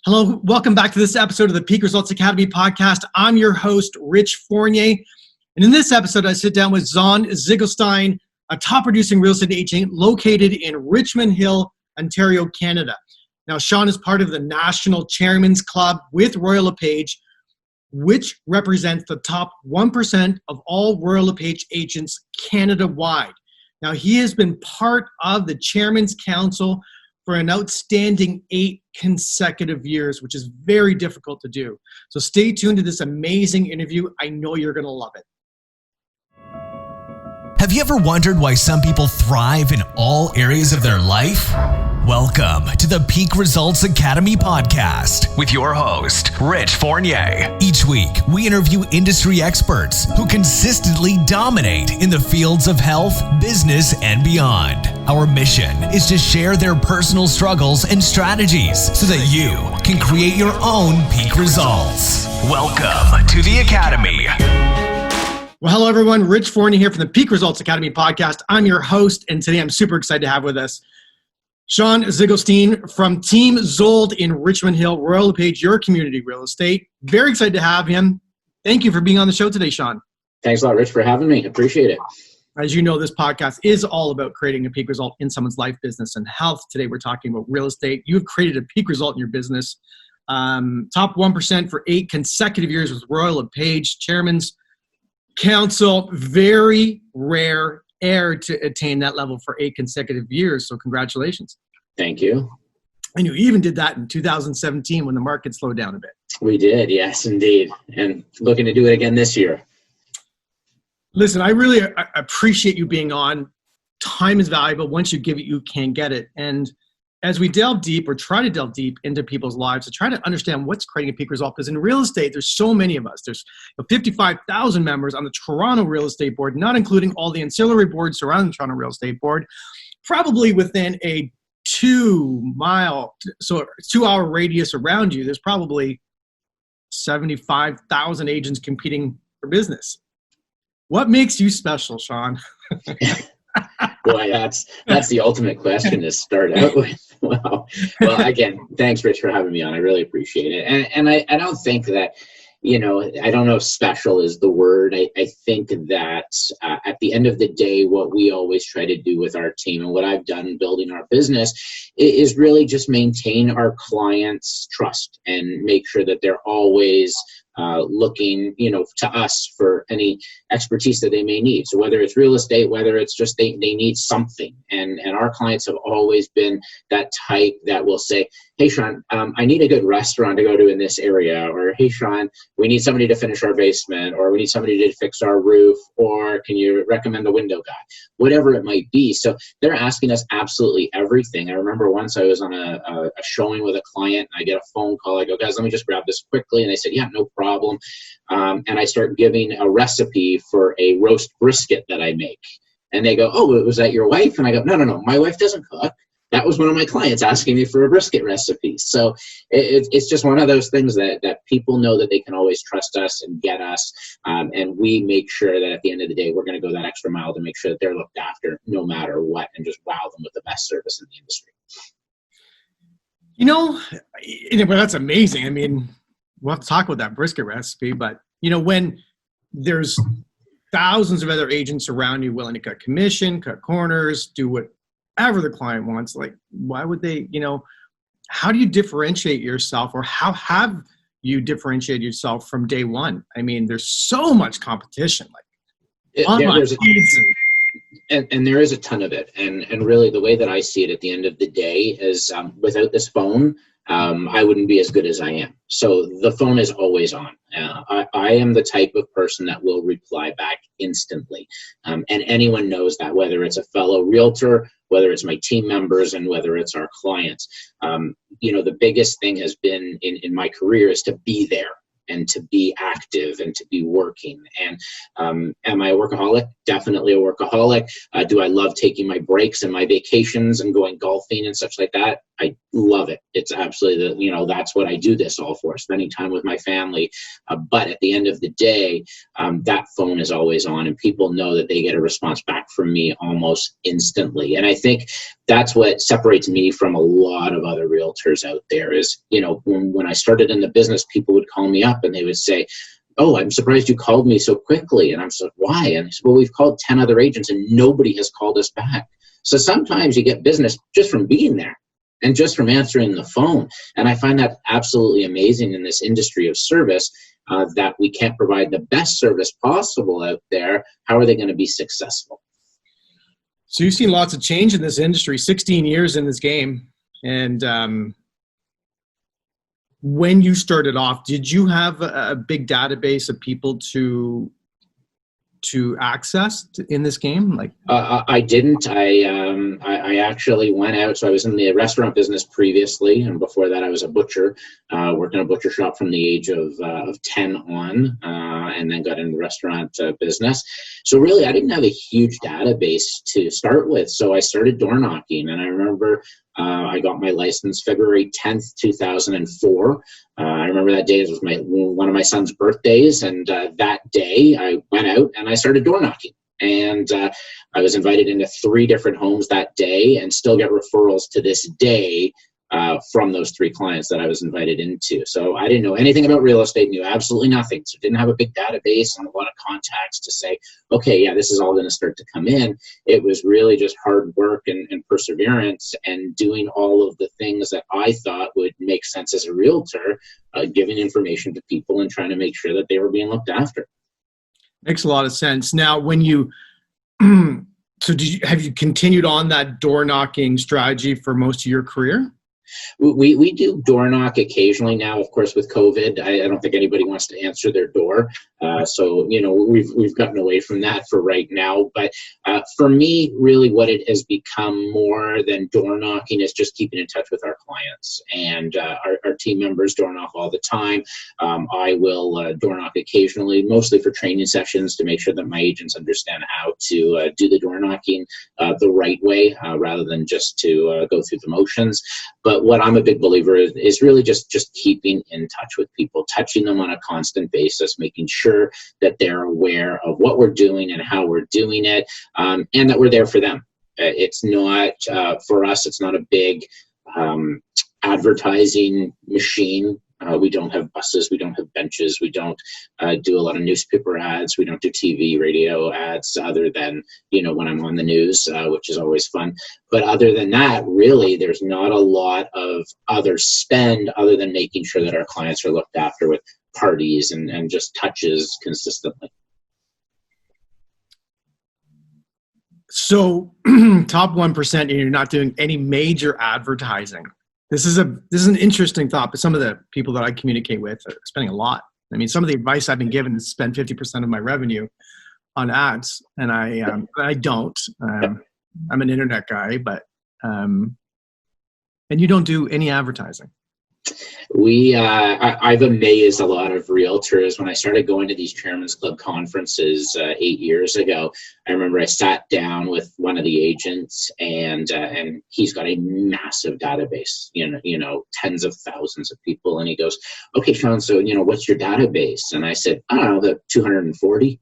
Hello, welcome back to this episode of the Peak Results Academy podcast. I'm your host, Rich Fournier. And in this episode, I sit down with Shawn Zigelstein, a top producing real estate agent located in Richmond Hill, Ontario, Canada. Now, Shawn is part of the National Chairman's Club with Royal LePage, which represents the top 1% of all Royal LePage agents Canada-wide. Now, he has been part of the Chairman's Council for an outstanding 8 consecutive years, which is very difficult to do. So stay tuned to this amazing interview. I know you're going to love it. Have you ever wondered why some people thrive in all areas of their life? Welcome to the Peak Results Academy podcast with your host, Rich Fournier. Each week, we interview industry experts who consistently dominate in the fields of health, business, and beyond. Our mission is to share their personal struggles and strategies so that you can create your own peak results. Welcome to the Academy. Well, hello, everyone. Rich Fournier here from the Peak Results Academy podcast. I'm your host, and today I'm super excited to have with us Shawn Zigelstein from Team Zold in Richmond Hill, Royal LePage, your community real estate. Very excited to have him. Thank you for being on the show today, Shawn. Thanks a lot, Rich, for having me. Appreciate it. As you know, this podcast is all about creating a peak result in someone's life, business, and health. Today, we're talking about real estate. You've created a peak result in your business. Top 1% for 8 consecutive years with Royal LePage, Chairman's Council. Very rare air to attain that level for 8 consecutive years. So congratulations. Thank you. And you even did that in 2017 when the market slowed down a bit. We did, yes, indeed. And looking to do it again this year. Listen, I really appreciate you being on. Time is valuable. Once you give it, you can get it. And as we delve deep or try to delve deep into people's lives to try to understand what's creating a peak result, because in real estate, there's so many of us. There's 55,000 members on the Toronto Real Estate Board, not including all the ancillary boards surrounding the Toronto Real Estate Board, probably within a 2-hour radius around you. There's probably 75,000 agents competing for business. What makes you special, Shawn? Boy, that's the ultimate question to start out with. Well, again, thanks, Rich, for having me on. I really appreciate it. And I don't think that, I don't know if special is the word. I think that at the end of the day, what we always try to do with our team and what I've done building our business is really just maintain our clients' trust and make sure that they're always looking, to us for any expertise that they may need. So whether it's real estate, whether it's just they need something. And our clients have always been that type that will say, hey, Shawn, I need a good restaurant to go to in this area. Or, hey, Shawn, we need somebody to finish our basement, or we need somebody to fix our roof, or can you recommend a window guy? Whatever it might be. So they're asking us absolutely everything. I remember once I was on a showing with a client, and I get a phone call. I go, guys, let me just grab this quickly. And they said, yeah, no problem. And I start giving a recipe for a roast brisket that I make. And they go, oh, was that your wife? And I go, no, my wife doesn't cook. That was one of my clients asking me for a brisket recipe. So it's just one of those things that people know that they can always trust us and get us. And we make sure that at the end of the day, we're going to go that extra mile to make sure that they're looked after no matter what, and just wow them with the best service in the industry. Well, that's amazing. I mean, we'll have to talk about that brisket recipe, but when there's thousands of other agents around you willing to cut commission, cut corners, do whatever the client wants, like, why would they, how do you differentiate yourself, or how have you differentiated yourself from day one? I mean, there's so much competition, like online feeds and there is a ton of it. And really the way that I see it at the end of the day is without this phone, I wouldn't be as good as I am. So the phone is always on. I am the type of person that will reply back instantly. And anyone knows that, whether it's a fellow realtor, whether it's my team members, and whether it's our clients. The biggest thing has been in my career is to be there. and to be active and to be working. And am I a workaholic? Definitely a workaholic. Do I love taking my breaks and my vacations and going golfing and such like that? I love it. It's absolutely, that's what I do this all for, spending time with my family. But at the end of the day, that phone is always on, and people know that they get a response back from me almost instantly. And I think that's what separates me from a lot of other realtors out there is, when I started in the business, people would call me up and they would say, "Oh, I'm surprised you called me so quickly." And I'm like, "Why?" And I said, "Well, we've called 10 other agents and nobody has called us back." So sometimes you get business just from being there and just from answering the phone. And I find that absolutely amazing in this industry of service, that we can't provide the best service possible out there. How are they going to be successful? So you've seen lots of change in this industry, 16 years in this game. And when you started off, did you have a big database of people to access in this game? I didn't. I actually went out. So I was in the restaurant business previously, and before that, I was a butcher. Worked in a butcher shop from the age of 10 on, and then got into the restaurant business. So really, I didn't have a huge database to start with. So I started door knocking, and I remember I got my license February 10th, 2004. I remember that day. It was one of my son's birthdays, and that day I went out and I started door knocking. And I was invited into 3 different homes that day, and still get referrals to this day from those 3 clients that I was invited into. So I didn't know anything about real estate, knew absolutely nothing. So didn't have a big database and a lot of contacts to say, okay, yeah, this is all going to start to come in. It was really just hard work and perseverance and doing all of the things that I thought would make sense as a realtor, giving information to people and trying to make sure that they were being looked after. Makes a lot of sense. Now, when you, so have you continued on that door knocking strategy for most of your career? We do door knock occasionally now. Of course, with COVID, I don't think anybody wants to answer their door. So, we've gotten away from that for right now. But for me, really what it has become more than door knocking is just keeping in touch with our clients. And our team members door knock all the time. I will door knock occasionally, mostly for training sessions to make sure that my agents understand how to do the door knocking the right way, rather than just to go through the motions. But what I'm a big believer is really just keeping in touch with people, touching them on a constant basis, making sure that they're aware of what we're doing and how we're doing it, and that we're there for them. It's not, for us, it's not a big advertising machine. We don't have buses, we don't have benches, we don't do a lot of newspaper ads, we don't do TV, radio ads, other than, when I'm on the news, which is always fun. But other than that, really, there's not a lot of other spend other than making sure that our clients are looked after with parties and just touches consistently. So top 1%, and you're not doing any major advertising. This is an interesting thought, but some of the people that I communicate with are spending a lot. I mean, some of the advice I've been given is spend 50% of my revenue on ads, and I don't. I'm an internet guy, but and you don't do any advertising. I've amazed a lot of realtors. When I started going to these Chairman's Club conferences 8 years ago, I remember I sat down with one of the agents, and he's got a massive database, tens of thousands of people. And he goes, "Okay, Shawn, so, what's your database?" And I said, "I don't know, the 240.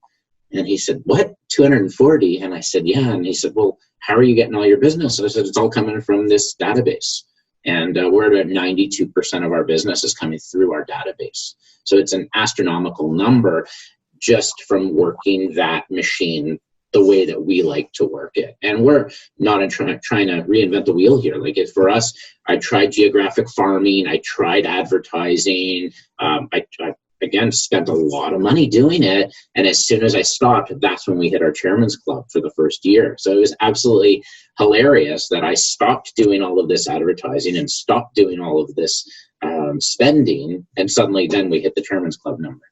And he said, "What, 240? And I said, "Yeah." And he said, "Well, how are you getting all your business?" I said, "It's all coming from this database." And we're at 92% of our business is coming through our database. So it's an astronomical number just from working that machine the way that we like to work it. And we're not trying to reinvent the wheel here. Like, for us, I tried geographic farming. I tried advertising. I again, spent a lot of money doing it. And as soon as I stopped, that's when we hit our Chairman's Club for the first year. So it was absolutely hilarious that I stopped doing all of this advertising and stopped doing all of this spending. And suddenly then we hit the Chairman's Club number.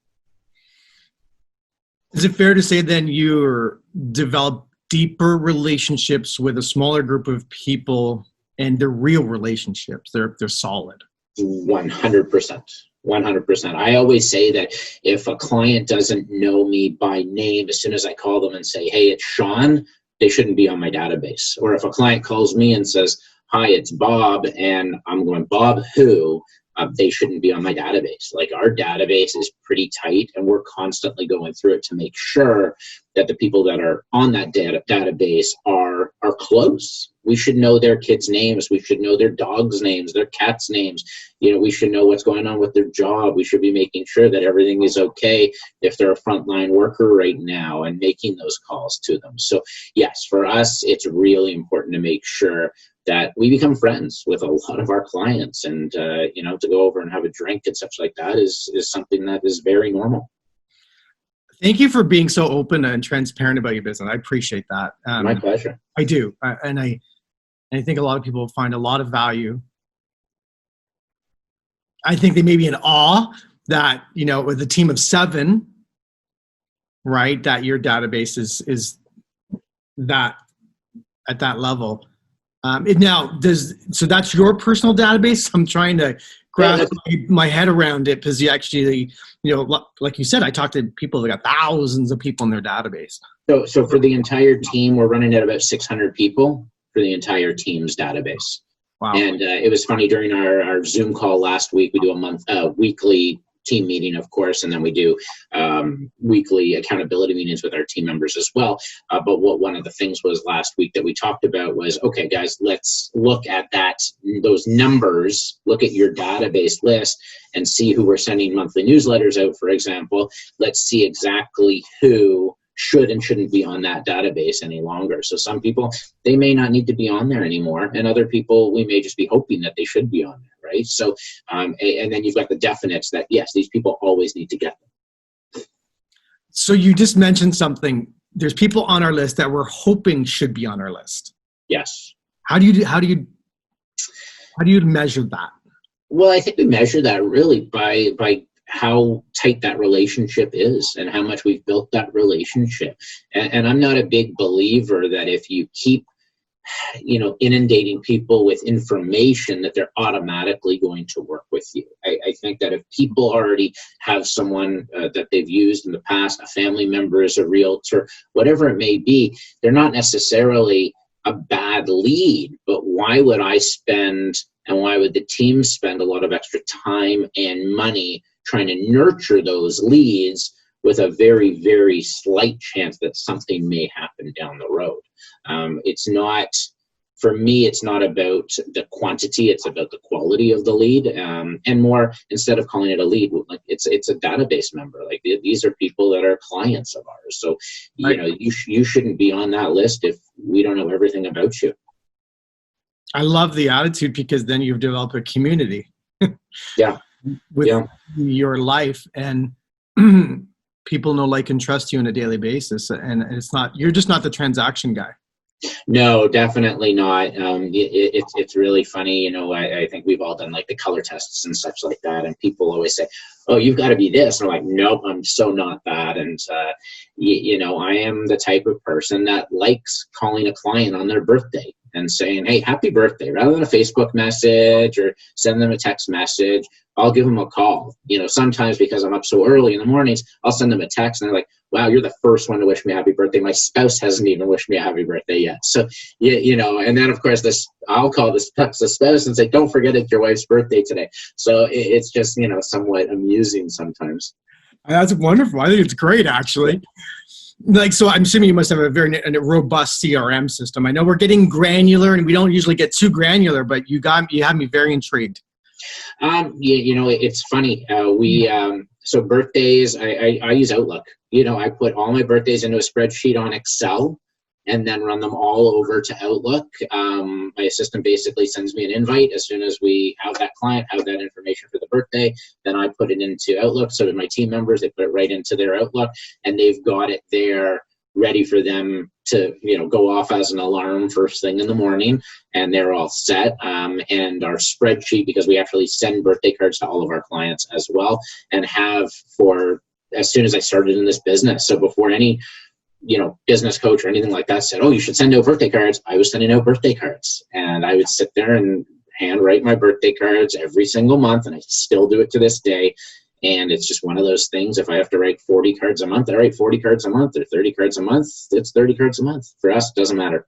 Is it fair to say then you develop deeper relationships with a smaller group of people, and they're real relationships? They're solid. 100%. 100%. I always say that if a client doesn't know me by name, as soon as I call them and say, hey, it's Shawn, they shouldn't be on my database. Or if a client calls me and says, hi, it's Bob, and I'm going, Bob who? They shouldn't be on my database. Like, our database is pretty tight, and we're constantly going through it to make sure that the people that are on that database are close. We should know their kids' names. We should know their dogs' names, their cats' names. We should know what's going on with their job. We should be making sure that everything is okay if they're a frontline worker right now, and making those calls to them. So yes, for us, it's really important to make sure that we become friends with a lot of our clients, and to go over and have a drink and such like that is something that is very normal. Thank you for being so open and transparent about your business. I appreciate that. My pleasure. I do. And I think a lot of people find a lot of value. I think they may be in awe that, with a team of 7, right, that your database is that at that level. So that's your personal database. I'm trying to grasp my head around it, because you actually, like you said, I talked to people that got thousands of people in their database. So for the entire team, we're running at about 600 people for the entire team's database. Wow. And it was funny, during our Zoom call last week, we do a weekly team meeting, of course, and then we do weekly accountability meetings with our team members as well. But one of the things was last week that we talked about was, okay, guys, let's look at those numbers, look at your database list, and see who we're sending monthly newsletters out, for example. Let's see exactly who should and shouldn't be on that database any longer. So some people, they may not need to be on there anymore, and other people, we may just be hoping that they should be on there, right? So, and then you've got the definites that, yes, these people always need to get them. So you just mentioned something. There's people on our list that we're hoping should be on our list. Yes. How do you measure that? Well, I think we measure that really by how tight that relationship is and how much we've built that relationship. And I'm not a big believer that if you keep, inundating people with information, that they're automatically going to work with you. I think that if people already have someone that they've used in the past, a family member is a realtor, whatever it may be, they're not necessarily a bad lead. But why would I spend, and why would the team spend a lot of extra time and money trying to nurture those leads with a very, very slight chance that something may happen down the road? For me, it's not about the quantity, it's about the quality of the lead, and more, instead of calling it a lead, like it's a database member. Like, these are people that are clients of ours. So, you shouldn't be on that list if we don't know everything about you. I love the attitude, because then you've developed a community. Yeah. With your life, and people know, like, and trust you on a daily basis, and you're just not the transaction guy. No, definitely not. It's really funny. I think we've all done like the color tests and such like that, and people always say, oh, you've got to be this. And I'm like, nope, I'm so not that. And I am the type of person that likes calling a client on their birthday and saying, hey, happy birthday, rather than a Facebook message or send them a text message. I'll give them a call. Sometimes, because I'm up so early in the mornings, I'll send them a text, and they're like, wow, you're the first one to wish me a happy birthday. My spouse hasn't even wished me a happy birthday yet. So, and then, of course, I'll call the spouse and say, don't forget it's your wife's birthday today. So it's just, somewhat amusing sometimes. That's wonderful. I think it's great, actually. So I'm assuming you must have a very robust CRM system. I know we're getting granular, and we don't usually get too granular, but you have me very intrigued. It's funny. So birthdays, I use Outlook. I put all my birthdays into a spreadsheet on Excel, and then run them all over to Outlook. My assistant basically sends me an invite as soon as we have that client, have that information for the birthday. Then I put it into Outlook. So do my team members. They put it right into their Outlook, and they've got it there ready for them to, go off as an alarm first thing in the morning, and they're all set. And our spreadsheet, because we actually send birthday cards to all of our clients as well, and have for as soon as I started in this business. So before any, business coach or anything like that said, oh, you should send out birthday cards, I was sending out birthday cards, and I would sit there and handwrite my birthday cards every single month, and I still do it to this day. And it's just one of those things. If I have to write 40 cards a month, I write 40 cards a month, or 30 cards a month. It's 30 cards a month. For us, it doesn't matter.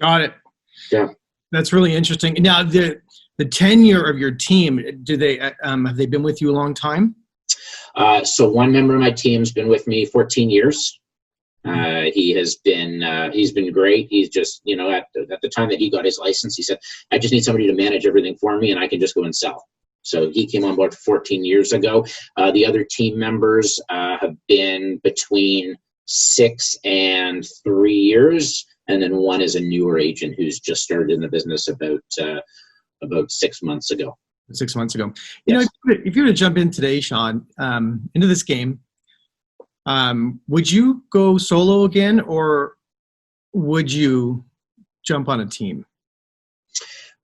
Got it. Yeah. That's really interesting. Now, the tenure of your team, do they have they been with you a long time? So one member of my team's been with me 14 years. He's been great. He's just, at the time that he got his license, he said, I just need somebody to manage everything for me and I can just go and sell. So he came on board 14 years ago. The other team members have been between 6 and 3 years. And then one is a newer agent who's just started in the business about 6 months ago. 6 months ago. Yes. If you were to jump in today, Shawn, into this game, would you go solo again, or would you jump on a team?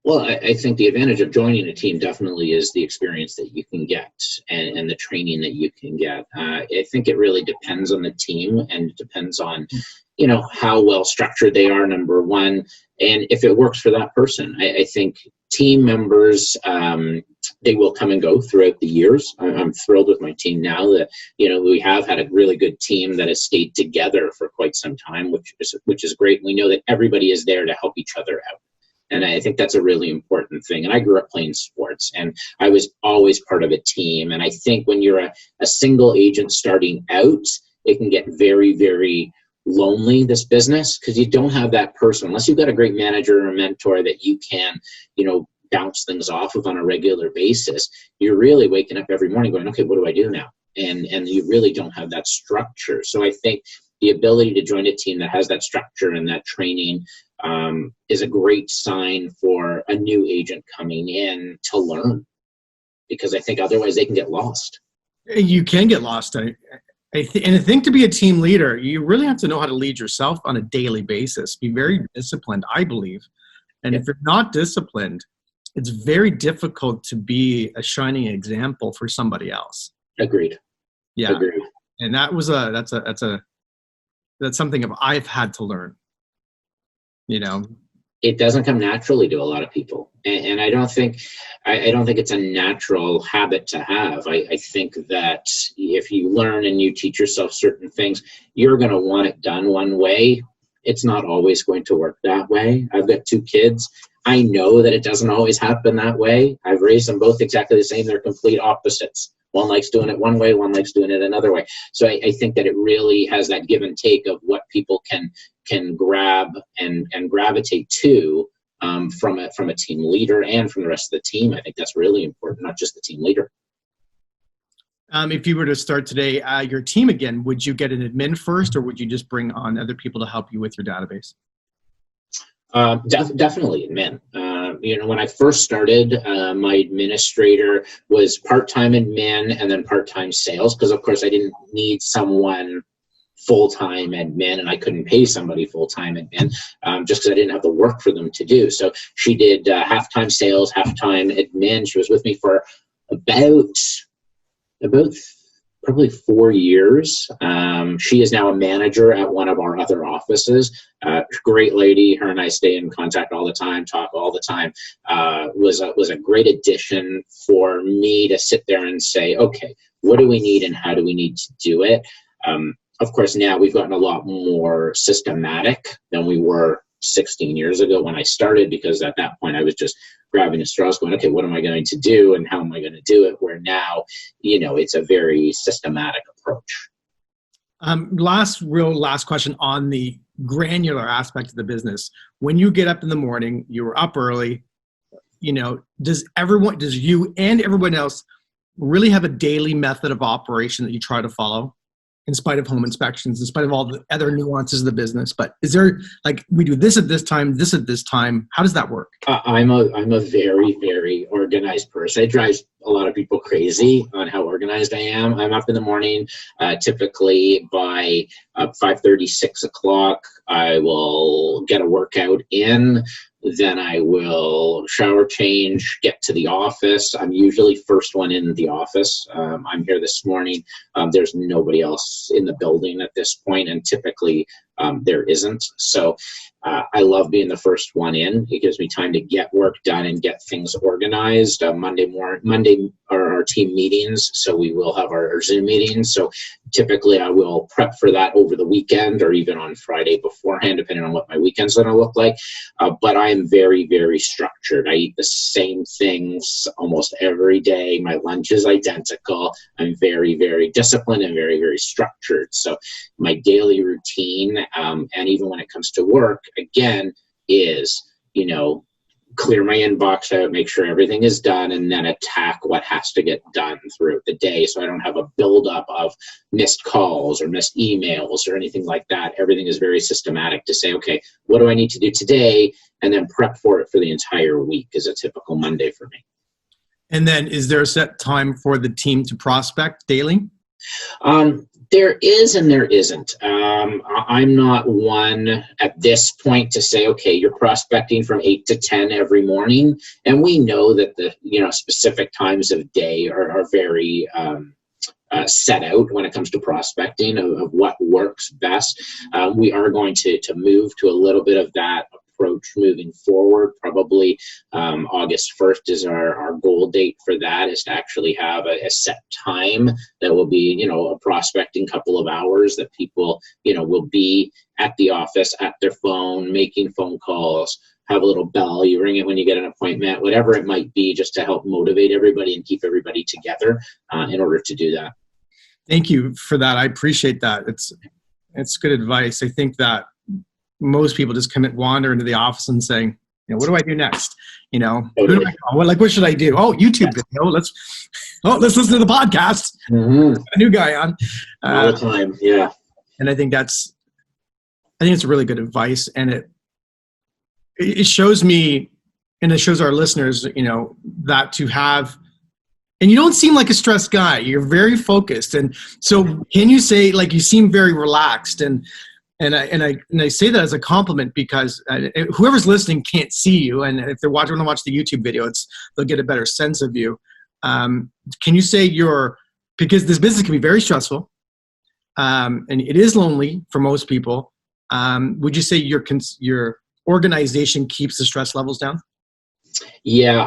Well, I think the advantage of joining a team definitely is the experience that you can get and the training that you can get. I think it really depends on the team, and it depends on, how well structured they are, number one, and if it works for that person. I think team members, they will come and go throughout the years. I'm thrilled with my team now that, we have had a really good team that has stayed together for quite some time, which is great. We know that everybody is there to help each other out. And I think that's a really important thing. And I grew up playing sports, and I was always part of a team. And I think when you're a single agent starting out, it can get very, very lonely, this business, because you don't have that person. Unless you've got a great manager or a mentor that you can, bounce things off of on a regular basis, you're really waking up every morning going, okay, what do I do now? And you really don't have that structure. So I think the ability to join a team that has that structure and that training is a great sign for a new agent coming in to learn, because I think otherwise they can get lost. You can get lost. And I think to be a team leader, you really have to know how to lead yourself on a daily basis. Be very disciplined, I believe. And if you're not disciplined, it's very difficult to be a shining example for somebody else. Agreed. Yeah. Agreed. And that's something I've had to learn. It doesn't come naturally to a lot of people, and I don't think it's a natural habit to have. I think that if you learn and you teach yourself certain things, you're going to want it done one way. It's not always going to work that way. I've got 2 kids. I know that it doesn't always happen that way. I've raised them both exactly the same. They're complete opposites. One likes doing it one way, one likes doing it another way. So I think that it really has that give and take of what people can grab and gravitate to from a team leader and from the rest of the team. I think that's really important, not just the team leader. If you were to start today, your team again, would you get an admin first, or would you just bring on other people to help you with your database? Definitely admin. When I first started, my administrator was part-time admin and then part-time sales, because of course I didn't need someone full-time admin, and I couldn't pay somebody full-time admin just because I didn't have the work for them to do. So she did half-time sales, half-time admin. She was with me for about probably 4 years. She is now a manager at one of our other offices. Great lady. Her and I stay in contact all the time, talk all the time. Was a great addition for me to sit there and say, okay, what do we need and how do we need to do it? Of course, now we've gotten a lot more systematic than we were 16 years ago when I started, because at that point I was just grabbing at straws going, okay, what am I going to do and how am I going to do it? Where now, it's a very systematic approach. Last question on the granular aspect of the business. When you get up in the morning, you were up early, does you and everyone else really have a daily method of operation that you try to follow? In spite of home inspections, in spite of all the other nuances of the business, but is there, like, we do this at this time, this at this time? How does that work? I'm a very, very organized person. It drives a lot of people crazy on how organized I am. I'm up in the morning, typically by 5:30, 6 o'clock. I will get a workout in. Then I will shower, change, get to the office. I'm usually first one in the office. I'm here this morning. There's nobody else in the building at this point, and typically there isn't. So I love being the first one in. It gives me time to get work done and get things organized. Monday are our team meetings, so we will have our Zoom meetings. So typically I will prep for that over the weekend or even on Friday beforehand, depending on what my weekend's going to look like. But I am very, very structured. I eat the same things almost every day. My lunch is identical. I'm very, very disciplined and very, very structured. So my daily routine, and even when it comes to work, again, is, clear my inbox out, make sure everything is done, and then attack what has to get done throughout the day, so I don't have a buildup of missed calls or missed emails or anything like that. Everything is very systematic to say, okay, what do I need to do today, and then prep for it for the entire week is a typical Monday for me. And then is there a set time for the team to prospect daily? There is and there isn't. I'm not one at this point to say, okay, you're prospecting from 8 to 10 every morning. And we know that the specific times of day are very set out when it comes to prospecting of what works best. We are going to move to a little bit of that approach moving forward. Probably August 1st is our goal date for that, is to actually have a set time that will be, a prospecting couple of hours that people, will be at the office, at their phone, making phone calls, have a little bell, you ring it when you get an appointment, whatever it might be, just to help motivate everybody and keep everybody together in order to do that. Thank you for that. I appreciate that. It's good advice. I think that most people just wander into the office and saying, what do I do next? Totally. Who do I call? What should I do? Oh, YouTube video. Let's listen to the podcast. Mm-hmm. A new guy on all the time. Yeah. And I think it's really good advice, and it shows me, and it shows our listeners, that to have. And you don't seem like a stressed guy. You're very focused, and so can you say, you seem very relaxed, and I say that as a compliment, because whoever's listening can't see you, and if they're want to watch the YouTube video, they'll get a better sense of you. Can you say because this business can be very stressful, and it is lonely for most people. Would you say your organization keeps the stress levels down? Yeah,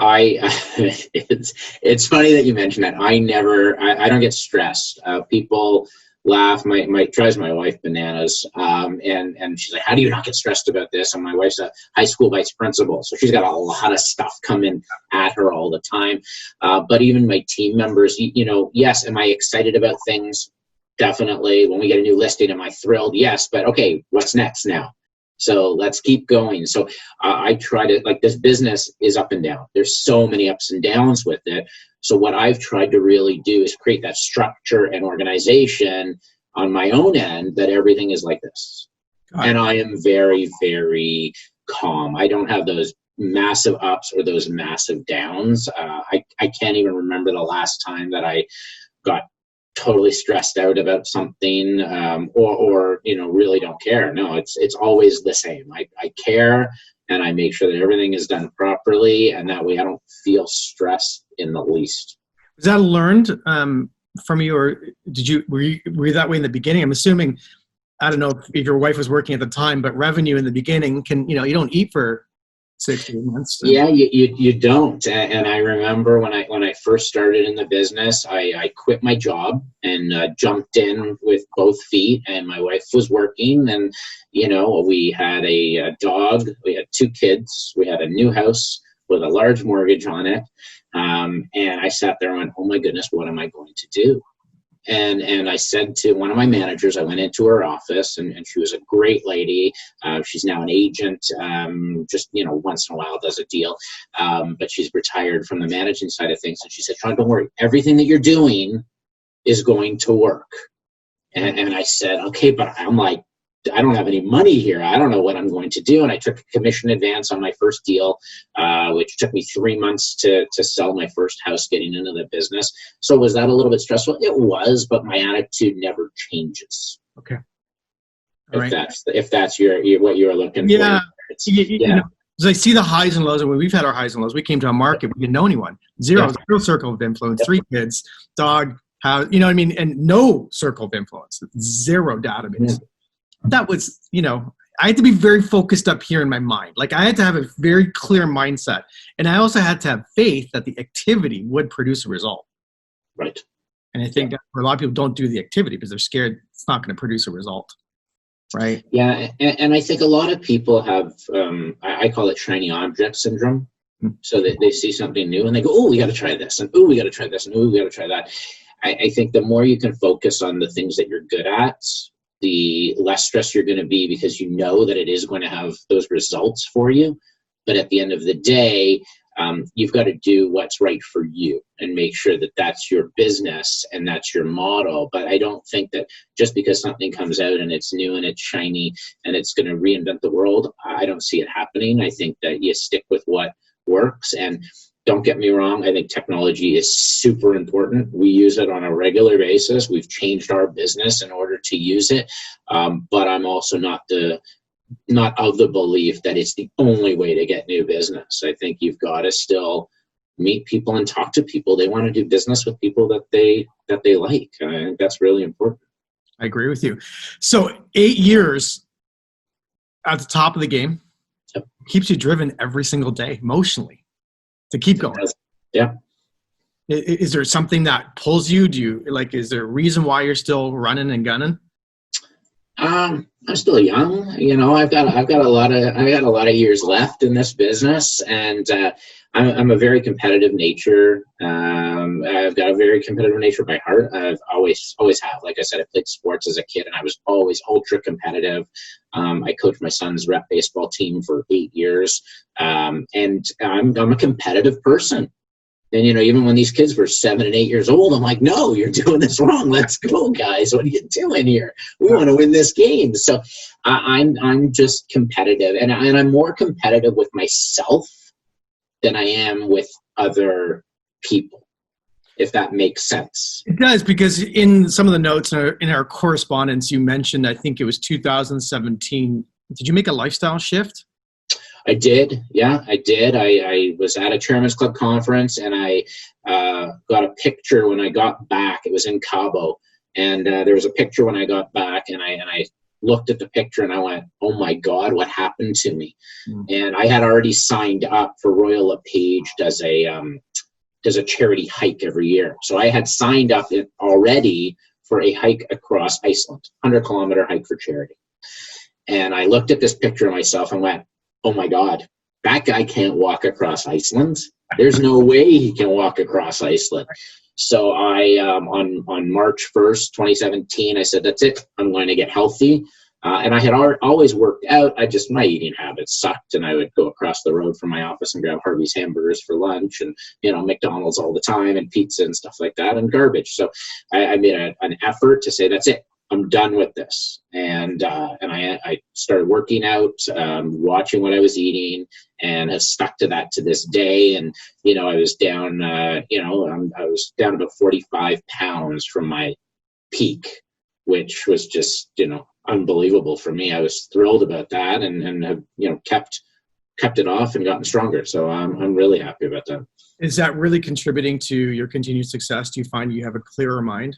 it's funny that you mentioned that. I don't get stressed. People laugh, drives my wife bananas, and she's like, how do you not get stressed about this? And my wife's a high school vice principal, so she's got a lot of stuff coming at her all the time. But even my team members, yes, am I excited about things? Definitely. When we get a new listing, am I thrilled? Yes, but okay, what's next now? So let's keep going. So I try to, this business is up and down. There's so many ups and downs with it. So what I've tried to really do is create that structure and organization on my own end, that everything is like this. And I am very, very calm. I don't have those massive ups or those massive downs. I can't even remember the last time that I got totally stressed out about something, or really don't care. No, it's always the same. I care, and I make sure that everything is done properly, and that way I don't feel stressed in the least. Was that learned from you, or were you that way in the beginning? I'm assuming, I don't know if your wife was working at the time, but revenue in the beginning you don't eat for 16 months. Yeah, you don't. And I remember when I first started in the business, I quit my job and jumped in with both feet, and my wife was working, and we had a dog, we had 2 kids, we had a new house with a large mortgage on it, and I sat there and went, oh my goodness, what am I going to do? And I said to one of my managers, I went into her office, and she was a great lady. She's now an agent, just, once in a while does a deal. But she's retired from the managing side of things. And she said, Shawn, don't worry. Everything that you're doing is going to work. And I said, okay, but I'm like, I don't have any money here. I don't know what I'm going to do. And I took a commission advance on my first deal, which took me 3 months to sell my first house getting into the business. So was that a little bit stressful? It was, but my attitude never changes. Okay. All right. If that's what you're looking for. Yeah. Because I see the highs and lows, and when we've had our highs and lows, we came to a market, we didn't know anyone. Zero circle of influence, 3 kids, dog, house, you know what I mean? And no circle of influence, zero database. That was, I had to be very focused up here in my mind. Like I had to have a very clear mindset. And I also had to have faith that the activity would produce a result. Right. And I think that for a lot of people don't do the activity because they're scared it's not going to produce a result. Right. Yeah. And I think a lot of people have, I call it shiny object syndrome. So that they see something new and they go, oh, we got to try this. And oh, we got to try this. And oh, we got to try that. I think the more you can focus on the things that you're good at, the less stress you're going to be because you know that it is going to have those results for you. But at the end of the day, you've got to do what's right for you and make sure that that's your business and that's your model. But I don't think that just because something comes out and it's new and it's shiny and it's going to reinvent the world, I don't see it happening. I think that you stick with what works. And don't get me wrong, I think technology is super important. We use it on a regular basis. We've changed our business in order to use it. But I'm also not of the belief that it's the only way to get new business. I think you've got to still meet people and talk to people. They want to do business with people that they like. I think that's really important. I agree with you. So 8 years at the top of the game keeps you driven every single day emotionally to keep going. Yeah. Is there something that pulls you? Is there a reason why you're still running and gunning? I'm still young, I've got a lot of years left in this business, and I'm a very competitive nature. I've got a very competitive nature by heart. I've always have. Like I said, I played sports as a kid, and I was always ultra competitive. I coached my son's rep baseball team for 8 years, and I'm a competitive person. And, even when these kids were 7 and 8 years old, I'm like, no, you're doing this wrong. Let's go, guys. What are you doing here? We want to win this game. So I'm just competitive. And I'm more competitive with myself than I am with other people, if that makes sense. It does, because in some of the notes in our correspondence, you mentioned, I think it was 2017. Did you make a lifestyle shift? I did. Yeah, I did. I was at a Chairman's Club conference, and I got a picture when I got back. It was in Cabo, and there was a picture when I got back, and I looked at the picture and I went, oh my God, what happened to me? And I had already signed up for Royal LePage does a charity hike every year. So I had signed up already for a hike across Iceland, 100-kilometer hike for charity. And I looked at this picture of myself and went, oh my God, that guy can't walk across Iceland. There's no way he can walk across Iceland. So I, on March 1st, 2017, I said, that's it. I'm going to get healthy. And I had always worked out. My eating habits sucked, and I would go across the road from my office and grab Harvey's hamburgers for lunch, and, McDonald's all the time, and pizza and stuff like that, and garbage. So I made an effort to say, that's it. I'm done with this. And I started working out, watching what I was eating, and have stuck to that to this day. And, I was down, I was down about 45 pounds from my peak, which was just, unbelievable for me. I was thrilled about that, and have, kept it off and gotten stronger. So I'm really happy about that. Is that really contributing to your continued success? Do you find you have a clearer mind?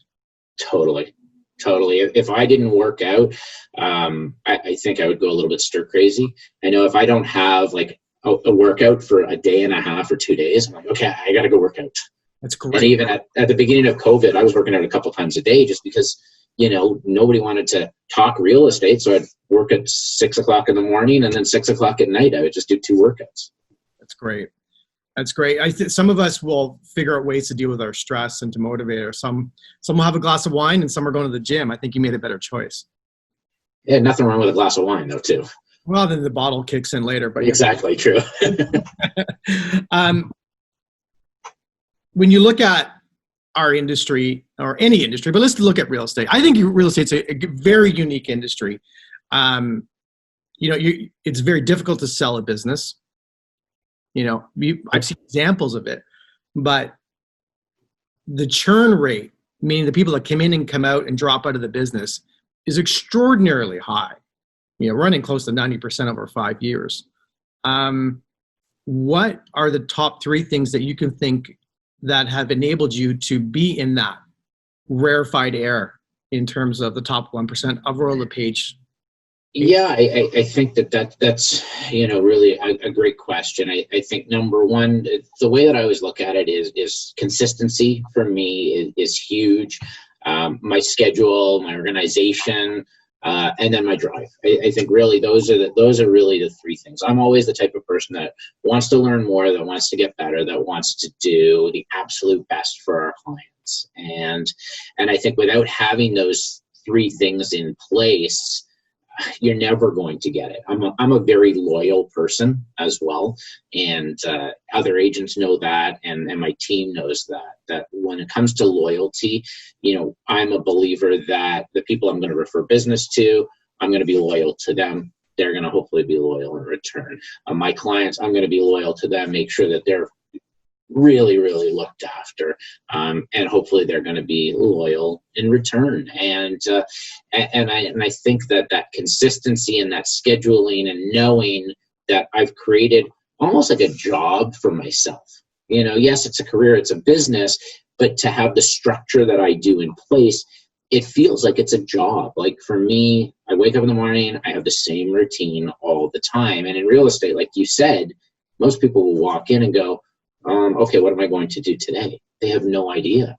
Totally. If I didn't work out, I think I would go a little bit stir crazy. I know if I don't have like a workout for a day and a half or 2 days, I'm like, okay, I got to go work out. That's great. And even at the beginning of COVID, I was working out a couple times a day just because, nobody wanted to talk real estate. So I'd work at 6 o'clock in the morning, and then 6 o'clock at night, I would just do 2 workouts. That's great. That's great. Some of us will figure out ways to deal with our stress and to motivate us. Some will have a glass of wine, and some are going to the gym. I think you made a better choice. Yeah, nothing wrong with a glass of wine, though, too. Well, then the bottle kicks in later. But exactly, true. When you look at our industry, or any industry, but let's look at real estate. I think real estate's a very unique industry. It's very difficult to sell a business. I've seen examples of it, but the churn rate, meaning the people that come in and come out and drop out of the business, is extraordinarily high, running close to 90% over 5 years. What are the top 3 things that you can think that have enabled you to be in that rarefied air in terms of the top 1% of rural LePage? Yeah, I think that's really a great question. I think number one, the way that I always look at it is consistency for me is huge. My schedule, my organization, and then my drive. I think really those are really the 3 things. I'm always the type of person that wants to learn more, that wants to get better, that wants to do the absolute best for our clients. And I think without having those 3 things in place, you're never going to get it. I'm a very loyal person as well, and other agents know that, and my team knows that when it comes to loyalty, I'm a believer that the people I'm going to refer business to, I'm going to be loyal to them. They're going to hopefully be loyal in return. My clients, I'm going to be loyal to them, make sure that they're really, really looked after, and hopefully they're going to be loyal in return. And I think that consistency and that scheduling and knowing that I've created almost like a job for myself. Yes, it's a career, it's a business, but to have the structure that I do in place, it feels like it's a job. Like for me, I wake up in the morning, I have the same routine all the time. And in real estate, like you said, most people will walk in and go, okay, what am I going to do today? They have no idea.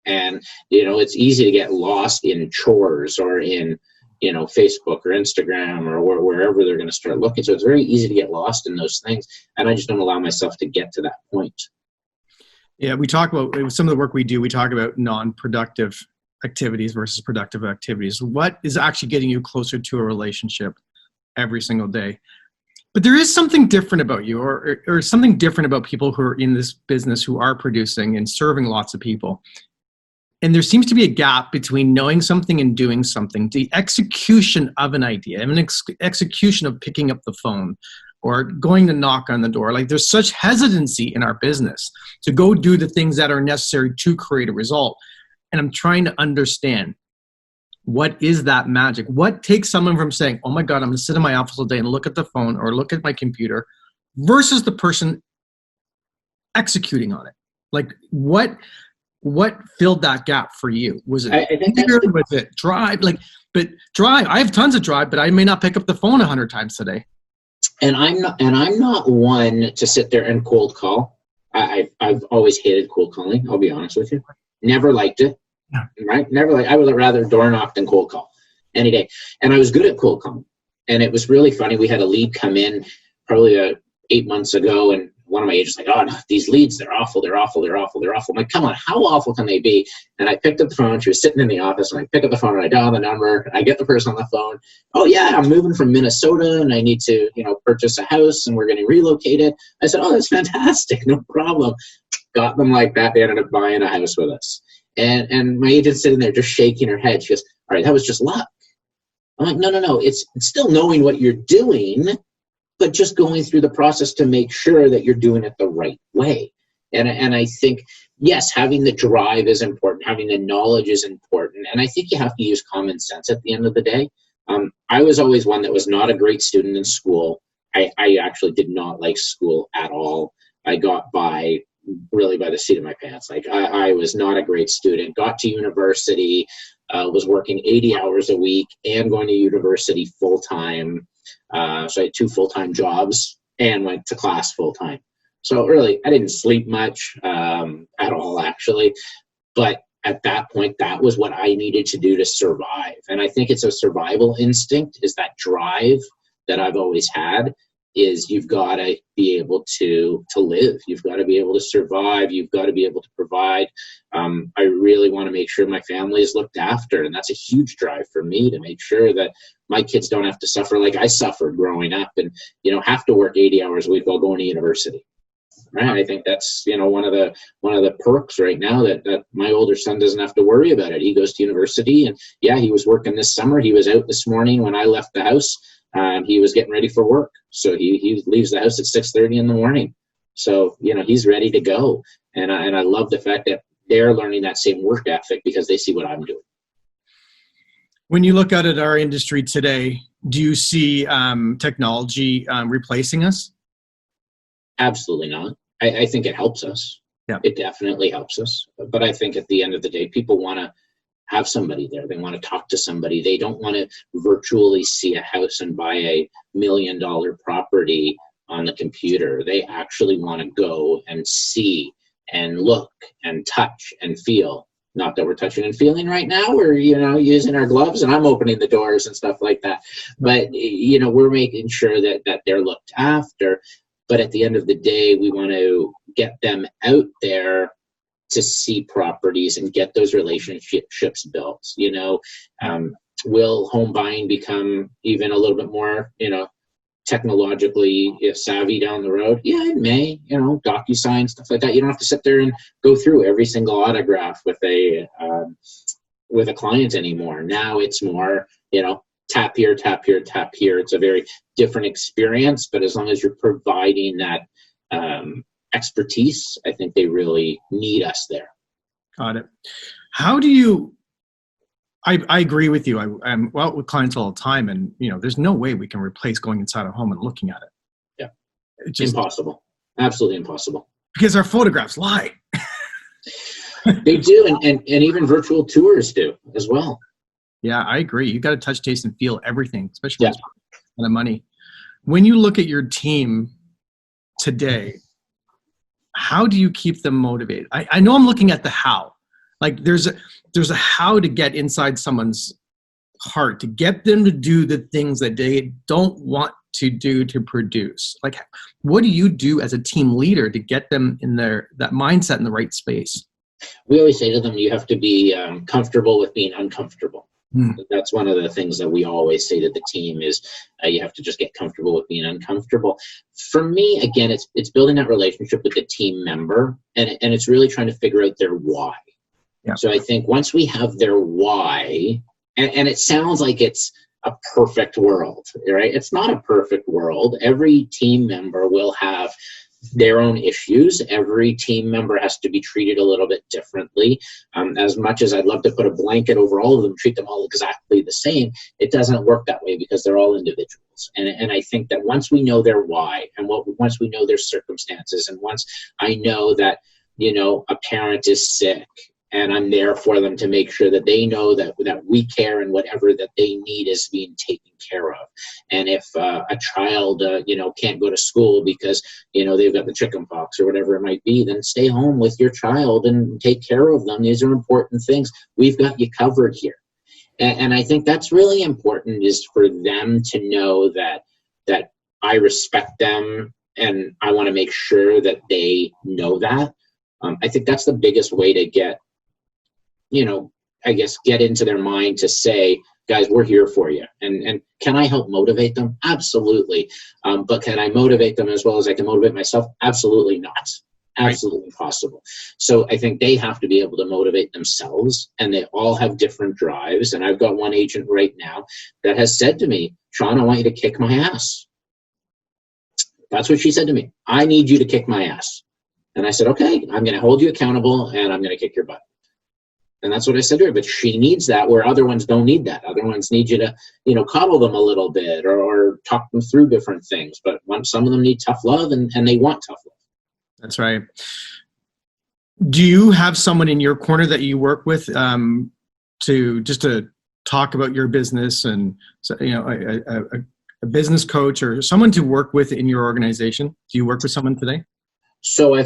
And, it's easy to get lost in chores or in, Facebook or Instagram or wherever they're going to start looking. So it's very easy to get lost in those things. And I just don't allow myself to get to that point. Yeah, we talk about some of the work we do. We talk about non-productive activities versus productive activities. What is actually getting you closer to a relationship every single day? But there is something different about you, or something different about people who are in this business who are producing and serving lots of people. And there seems to be a gap between knowing something and doing something. The execution of an idea, and execution of picking up the phone or going to knock on the door. Like there's such hesitancy in our business to go do the things that are necessary to create a result. And I'm trying to understand, what is that magic? What takes someone from saying, oh my God, I'm going to sit in my office all day and look at the phone or look at my computer, versus the person executing on it? Like what filled that gap for you? Was it was it drive? But drive, I have tons of drive, but I may not pick up the phone 100 times today. And I'm not one to sit there and cold call. I've always hated cold calling. I'll be honest with you. Never liked it. Yeah. Right? I would rather door knock than cold call any day. And I was good at cold calling. And it was really funny. We had a lead come in probably 8 months ago, and one of my agents like, oh, no, these leads, they're awful. I'm like, come on, how awful can they be? And I picked up the phone. She was sitting in the office, and I pick up the phone and I dial the number. And I get the person on the phone. Oh yeah, I'm moving from Minnesota and I need to, purchase a house and we're getting relocated. I said, oh, that's fantastic, no problem. Got them like that. They ended up buying a house with us. And my agent's sitting there just shaking her head. She goes, all right, that was just luck. I'm like, no, it's still knowing what you're doing, but just going through the process to make sure that you're doing it the right way. And I think, yes, having the drive is important. Having the knowledge is important. And I think you have to use common sense at the end of the day. I was always one that was not a great student in school. I actually did not like school at all. I got by really by the seat of my pants. Like I was not a great student, got to university, was working 80 hours a week and going to university full time. So I had 2 full-time jobs and went to class full time. So really, I didn't sleep much at all, actually. But at that point, that was what I needed to do to survive. And I think it's a survival instinct, is that drive that I've always had. Is you've got to be able to live. You've got to be able to survive. You've got to be able to provide. I really want to make sure my family is looked after. And that's a huge drive for me, to make sure that my kids don't have to suffer like I suffered growing up and, have to work 80 hours a week while going to university. Right. I think that's, one of the perks right now that my older son doesn't have to worry about it. He goes to university, and yeah, he was working this summer. He was out this morning when I left the house. He was getting ready for work. So he leaves the house at 6:30 in the morning. So, he's ready to go. And I love the fact that they're learning that same work ethic because they see what I'm doing. When you look out at our industry today, do you see technology replacing us? Absolutely not. I think it helps us. Yeah. It definitely helps us. But I think at the end of the day, people want to have somebody there. They want to talk to somebody. They don't want to virtually see a house and buy $1 million property on the computer. They actually want to go and see and look and touch and feel. Not that we're touching and feeling right now. We're, using our gloves and I'm opening the doors and stuff like that. But, we're making sure that they're looked after. But at the end of the day, we want to get them out there to see properties and get those relationships built. Will home buying become even a little bit more, technologically savvy down the road? Yeah, it may. DocuSign, stuff like that. You don't have to sit there and go through every single autograph with a client anymore. Now it's more, tap here, tap here, tap here. It's a very different experience, but as long as you're providing that expertise, I think they really need us there. Got it. How do you, I agree with you. I'm out with clients all the time, and there's no way we can replace going inside a home and looking at it. Yeah. It's just impossible. Absolutely impossible. Because our photographs lie. They do, and even virtual tours do as well. Yeah, I agree. You got to touch, taste, and feel everything, especially with the money. When you look at your team today, how do you keep them motivated? I know I'm looking at the how. Like there's a how to get inside someone's heart, to get them to do the things that they don't want to do to produce. Like, what do you do as a team leader to get them in that mindset in the right space? We always say to them, you have to be comfortable with being uncomfortable. That's one of the things that we always say to the team is you have to just get comfortable with being uncomfortable. For me, again, it's building that relationship with the team member, and it's really trying to figure out their why. Yeah. So I think once we have their why, and it sounds like it's a perfect world, right? It's not a perfect world. Every team member will have their own issues. Every team member has to be treated a little bit differently. As much as I'd love to put a blanket over all of them, treat them all exactly the same, it doesn't work that way because they're all individuals. And I think that once we know their why, and once we know their circumstances, and once I know that, a parent is sick, and I'm there for them to make sure that they know that we care and whatever that they need is being taken care of. And if a child, can't go to school because, they've got the chicken pox or whatever it might be, then stay home with your child and take care of them. These are important things. We've got you covered here. And I think that's really important, is for them to know that I respect them and I want to make sure that they know that. I think that's the biggest way to get into their mind to say, guys, we're here for you. And can I help motivate them? Absolutely. But can I motivate them as well as I can motivate myself? Absolutely not. Absolutely impossible. So I think they have to be able to motivate themselves, and they all have different drives. And I've got one agent right now that has said to me, Shawn, I want you to kick my ass. That's what she said to me. I need you to kick my ass. And I said, okay, I'm going to hold you accountable and I'm going to kick your butt. And that's what I said to her. But she needs that, where other ones don't need that. Other ones need you to, coddle them a little bit or talk them through different things. But some of them need tough love, and they want tough love. That's right. Do you have someone in your corner that you work with to talk about your business, and a business coach or someone to work with in your organization? Do you work with someone today? So I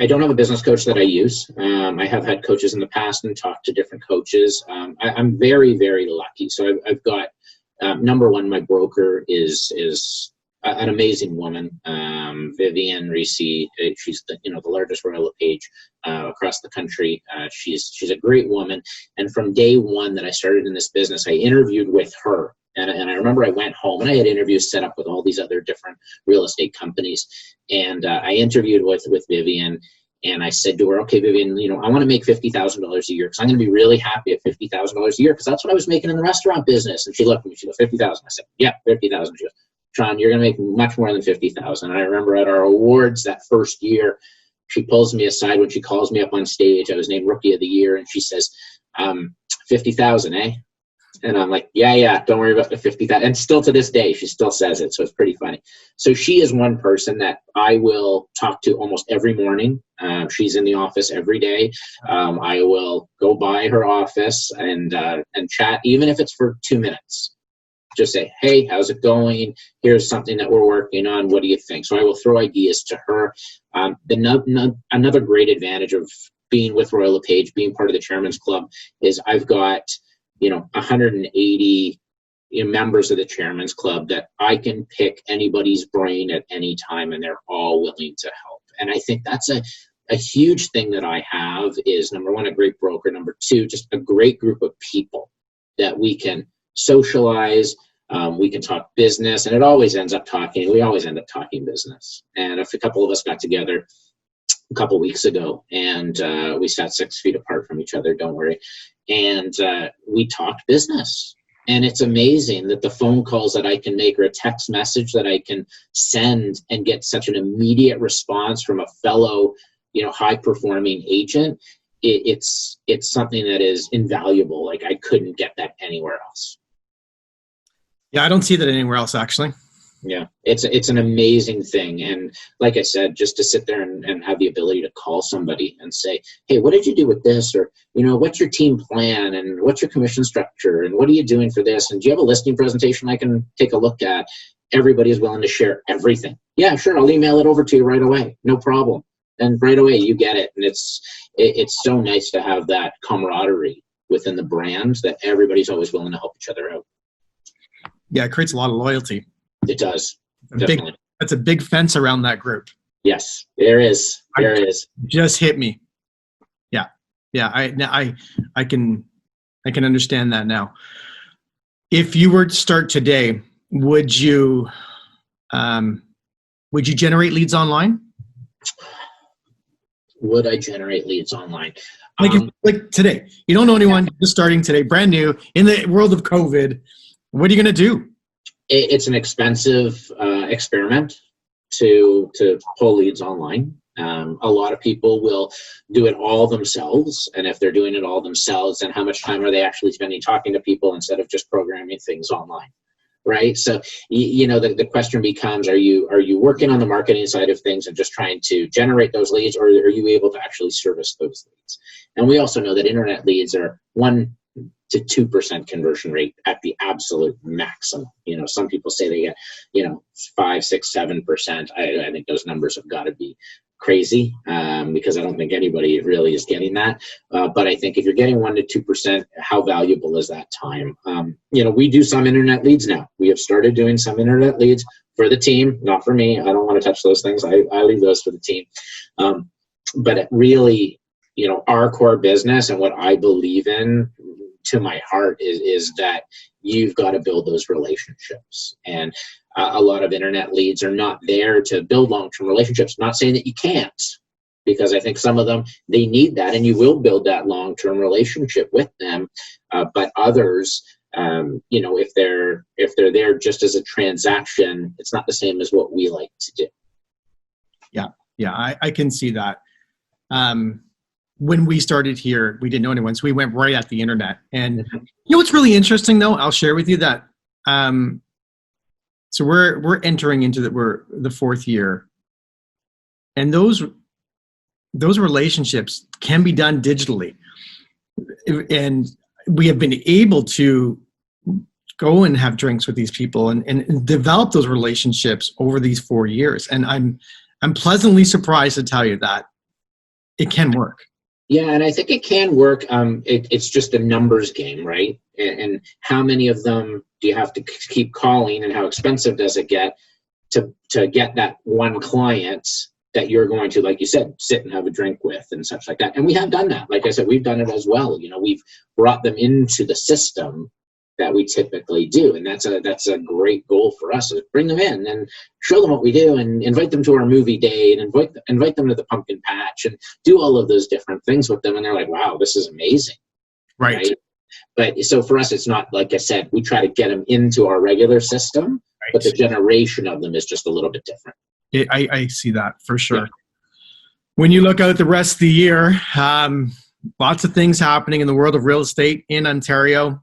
don't have a business coach that I use. I have had coaches in the past and talked to different coaches. I'm very, very lucky. So I've got, number one, my broker is an amazing woman, Vivian Reese. She's the largest royal LePage across the country. She's a great woman. And from day one that I started in this business, I interviewed with her. And I remember I went home and I had interviews set up with all these other different real estate companies. And I interviewed with Vivian, and I said to her, okay, Vivian, I want to make $50,000 a year because I'm going to be really happy at $50,000 a year because that's what I was making in the restaurant business. And she looked at me, she goes, 50,000. I said, yeah, 50,000. She goes, Shawn, you're going to make much more than 50,000. And I remember at our awards that first year, she pulls me aside when she calls me up on stage. I was named Rookie of the Year. And she says, 50,000, eh? And I'm like, yeah, don't worry about the 50,000. And still to this day, she still says it. So it's pretty funny. So she is one person that I will talk to almost every morning. She's in the office every day. I will go by her office and chat, even if it's for 2 minutes. Just say, hey, how's it going? Here's something that we're working on. What do you think? So I will throw ideas to her. Another great advantage of being with Royal LePage, being part of the Chairman's Club, is I've got 180 members of the Chairman's Club that I can pick anybody's brain at any time, and they're all willing to help. And I think that's a huge thing that I have is, number one, a great broker. Number two, just a great group of people that we can socialize. We can talk business, and we always end up talking business. And if a couple of us got together a couple weeks ago and we sat 6 feet apart from each other, don't worry, and we talked business. And it's amazing that the phone calls that I can make or a text message that I can send and get such an immediate response from a fellow high performing agent, it's something that is invaluable. Like, I couldn't get that anywhere else. Yeah, I don't see that anywhere else, actually. Yeah, it's an amazing thing. And like I said, just to sit there and have the ability to call somebody and say, hey, what did you do with this? Or, what's your team plan? And what's your commission structure? And what are you doing for this? And do you have a listing presentation I can take a look at? Everybody is willing to share everything. Yeah, sure, I'll email it over to you right away. No problem. And right away you get it. And it's so nice to have that camaraderie within the brand that everybody's always willing to help each other out. Yeah, it creates a lot of loyalty. It does. Definitely. That's a big fence around that group. Yes, there is. There is. Just hit me. Yeah. I can understand that now. If you were to start today, would you generate leads online? Would I generate leads online? Like today, you don't know anyone, just starting today, brand new in the world of COVID. What are you going to do? It's an expensive experiment to pull leads online. A lot of people will do it all themselves. And if they're doing it all themselves, then how much time are they actually spending talking to people instead of just programming things online? Right. So, the question becomes, are you working on the marketing side of things and just trying to generate those leads, or are you able to actually service those leads? And we also know that internet leads are 1% to 2% conversion rate at the absolute maximum. Some people say they get, 5, 6, 7%. I think those numbers have got to be crazy because I don't think anybody really is getting that. But I think if you're getting 1 to 2%, how valuable is that time? We do some internet leads now. We have started doing some internet leads for the team, not for me. I don't want to touch those things. I leave those for the team. But it really, our core business and what I believe in to my heart is that you've got to build those relationships. And a lot of internet leads are not there to build long-term relationships. Not saying that you can't, because I think some of them, they need that, and you will build that long-term relationship with them. But others, if they're there just as a transaction, it's not the same as what we like to do. Yeah, I can see that. When we started here, we didn't know anyone, so we went right at the internet. And what's really interesting, though, I'll share with you that. So we're entering into the fourth year, and those relationships can be done digitally, and we have been able to go and have drinks with these people and develop those relationships over these 4 years. And I'm pleasantly surprised to tell you that it can work. Yeah, and I think it can work. It's just a numbers game, right? And how many of them do you have to keep calling, and how expensive does it get to get that one client that you're going to, like you said, sit and have a drink with and such like that? And we have done that. Like I said, we've done it as well. We've brought them into the system that we typically do, and that's a great goal for us, is bring them in and show them what we do, and invite them to our movie day, and invite them to the pumpkin patch, and do all of those different things with them, and they're like, wow, this is amazing. Right? But so for us, it's not, like I said, we try to get them into our regular system, right, but the generation of them is just a little bit different. I see that for sure. Yeah. When you look out the rest of the year, lots of things happening in the world of real estate in Ontario.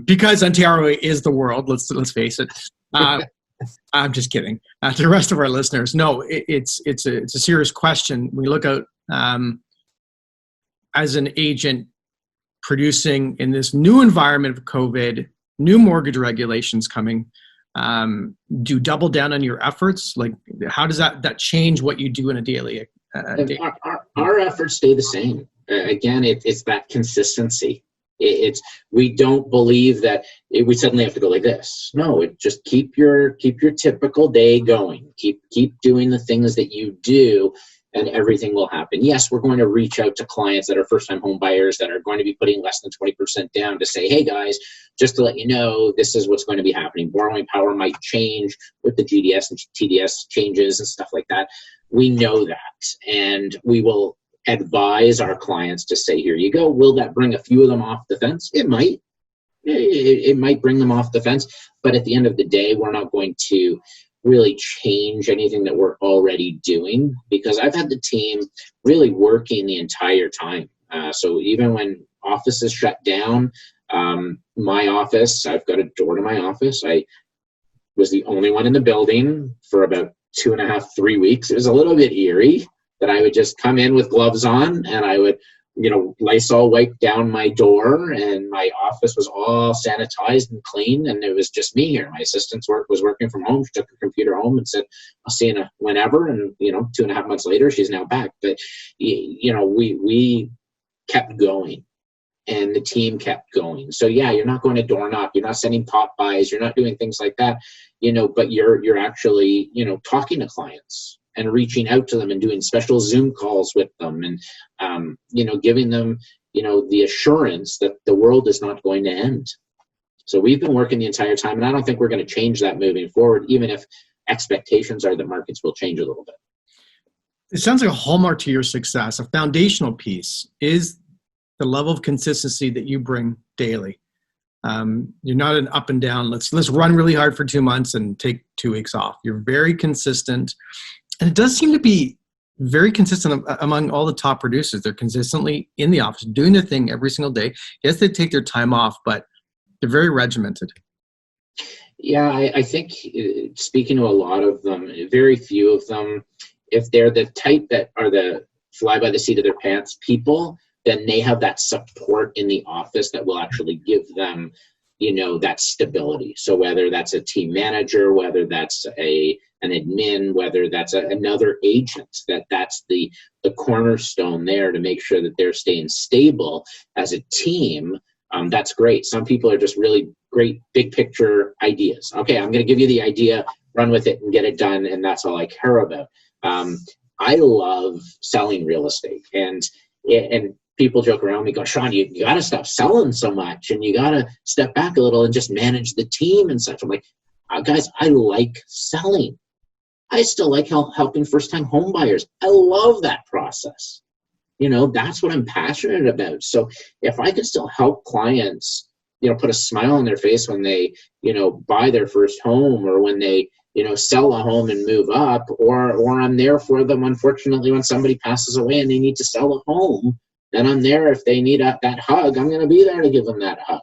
because Ontario is the world. Let's face it. I'm just kidding. To the rest of our listeners, no, it's a serious question. We look out as an agent producing in this new environment of COVID, new mortgage regulations coming. Do you double down on your efforts? Like, how does that change what you do in a daily? Our efforts stay the same. Again, it's that consistency. We don't believe that we suddenly have to go like this. No, just keep your typical day going. Keep doing the things that you do, and everything will happen. Yes, we're going to reach out to clients that are first-time home buyers that are going to be putting less than 20% down to say, hey guys, just to let you know, this is what's going to be happening. Borrowing power might change with the GDS and TDS changes and stuff like that. We know that, and we will advise our clients to say, here you go. Will that bring a few of them off the fence? It might. It might bring them off the fence, but at the end of the day, we're not going to really change anything that we're already doing, because I've had the team really working the entire time. So even when offices shut down, my office, I've got a door to my office. I was the only one in the building for about 2.5, 3 weeks. It was a little bit eerie that I would just come in with gloves on, and I would, Lysol wipe down my door, and my office was all sanitized and clean, and it was just me here. My assistant's was working from home. She took her computer home and said, I'll see you whenever. And, 2.5 months later, she's now back. But, we kept going, and the team kept going. So yeah, you're not going to door knock. You're not sending pop buys. You're not doing things like that, but you're actually, talking to clients and reaching out to them and doing special Zoom calls with them, and, giving them, the assurance that the world is not going to end. So we've been working the entire time, and I don't think we're going to change that moving forward, even if expectations are that markets will change a little bit. It sounds like a hallmark to your success. A foundational piece is the level of consistency that you bring daily. You're not an up and down. Let's run really hard for 2 months and take 2 weeks off. You're very consistent. And it does seem to be very consistent among all the top producers. They're consistently in the office, doing their thing every single day. Yes, they take their time off, but they're very regimented. Yeah, I think speaking to a lot of them, very few of them, if they're the type that are the fly by the seat of their pants people, then they have that support in the office that will actually give them, that stability. So whether that's a team manager, whether that's an admin, whether that's another agent, that's the cornerstone there to make sure that they're staying stable as a team. That's great. Some people are just really great big picture ideas. Okay, I'm going to give you the idea, run with it and get it done, and that's all I care about. I love selling real estate, and people joke around me, go, Shawn, you got to stop selling so much, and you got to step back a little and just manage the team and such. I'm like, guys, I like selling. I still like helping first-time home buyers. I love that process. That's what I'm passionate about. So if I can still help clients, put a smile on their face when they, buy their first home, or when they, sell a home and move up, or I'm there for them, unfortunately, when somebody passes away and they need to sell a home, then I'm there. If they need that hug, I'm going to be there to give them that hug.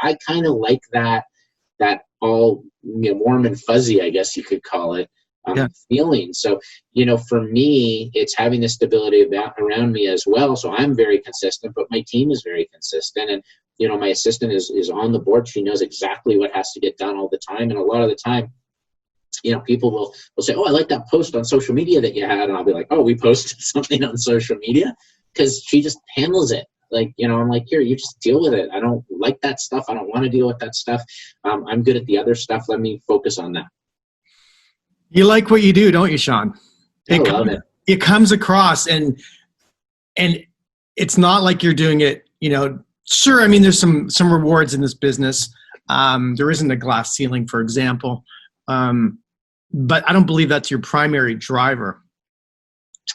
I kind of like that all, warm and fuzzy, I guess you could call it, feeling. So, for me, it's having the stability around me as well. So I'm very consistent, but my team is very consistent. And, my assistant is on the board. She knows exactly what has to get done all the time. And a lot of the time, people will say, oh, I like that post on social media that you had. And I'll be like, oh, we posted something on social media, because she just handles it. Like, I'm like, here, you just deal with it. I don't like that stuff. I don't want to deal with that stuff. I'm good at the other stuff. Let me focus on that. You like what you do, don't you, Shawn? I love it. It comes across, and it's not like you're doing it, sure. I mean, there's some rewards in this business. There isn't a glass ceiling, for example. But I don't believe that's your primary driver.